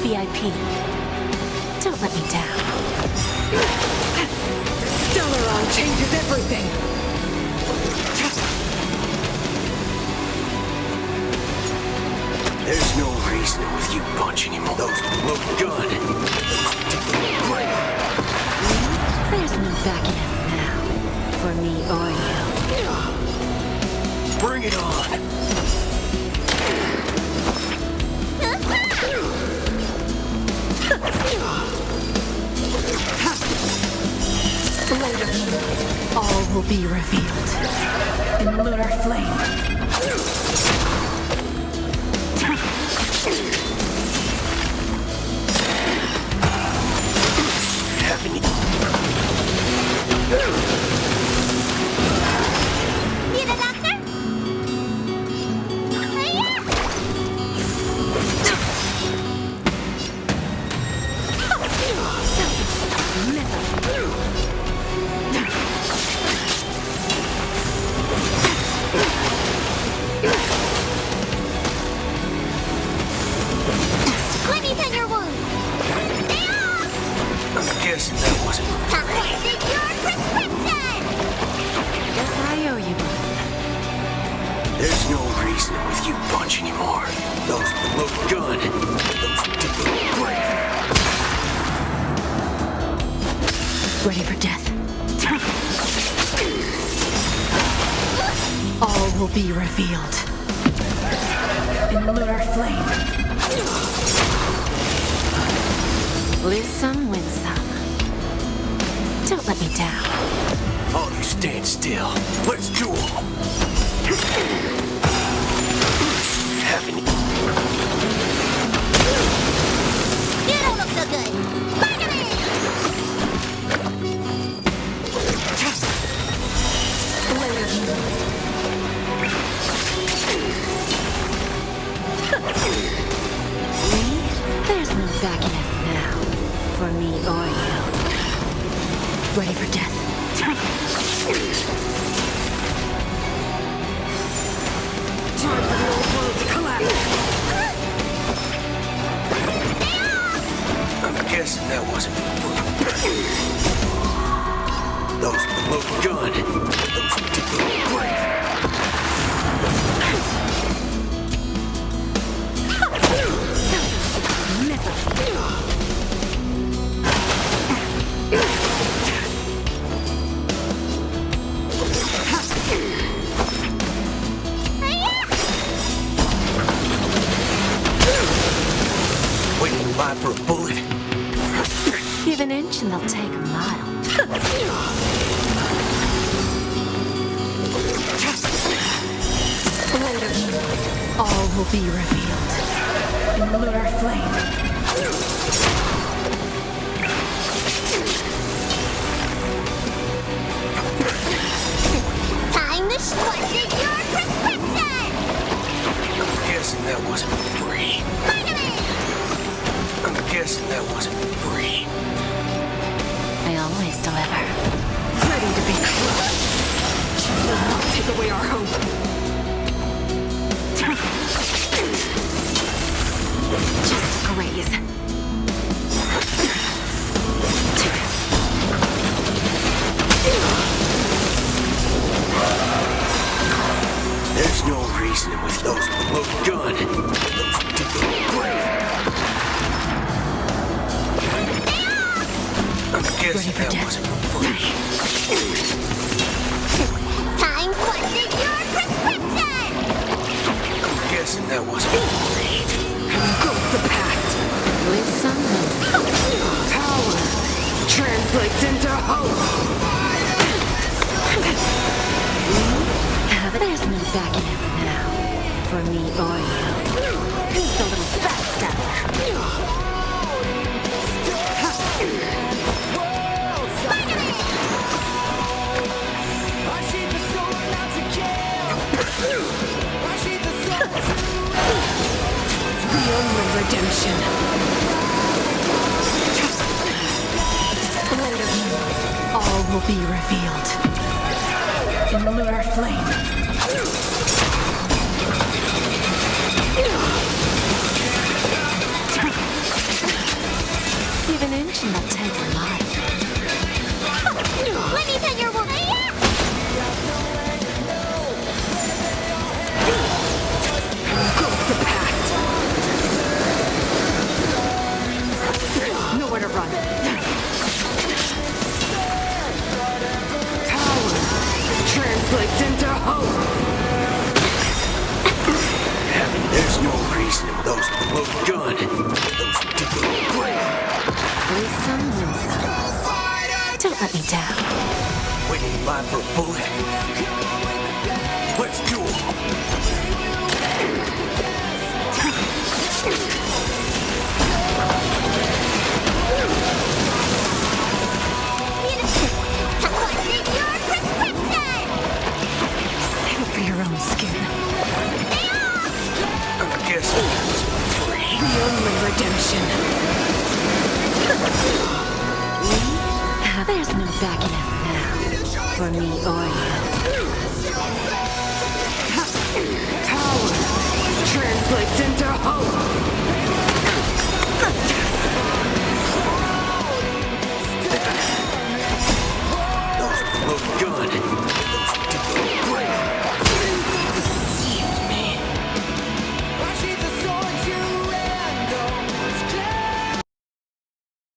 VIP. Don't let me down. Stellaron changes everything! There's no reasoning with you bunch anymore. Those look good. There's no backing out now. For me or you. Bring it on. Later, all will be revealed in lunar flame. Need a doctor? Let me tend your wound. I'm guessing that wasn't Time to take your prescription! Guess I owe you one. There's no reasoning with you bunch anymore. Those look good. Those look great. Ready for death. All will be revealed in lunar flame. Lose some, win some. Don't let me down. All you stand still. Let's duel. Haven't You don't look so good. Spider-Man! There's no backing out now. For me or you. Ready for death. Time for the old world to collapse. I'm guessing that wasn't those look good. Those look great. Waiting live for a bullet. Give an inch and they'll take a mile. Later, all will be revealed in lunar flame. Time to squeeze your prescription! I'm guessing that wasn't free. Spider-Man! I'm guessing that wasn't free. I always deliver. Ready to be crushed. She will not take away our hope. Just graze. There's no reasoning with those look good. Those look great. I'm guessing for that death. wasn't free. Time to take your prescription! I'm guessing that wasn't free. Engulf the past. Lose some, win some. Power translates into hope. There's no backing out now. For me or you. Who's the little backstabber? The only redemption. Later, all will be revealed in lunar flame. keeping that tank alive. Let me pet your woman. Go with the past. Nowhere to run. Power translates into hope. There's no reason those load gun, those people brave. Lose some, win some. Don't let me down. Waiting in line for a bullet. Let's do it. Save it for your own skin. I guess The only redemption. There's no backing out now. For me or you.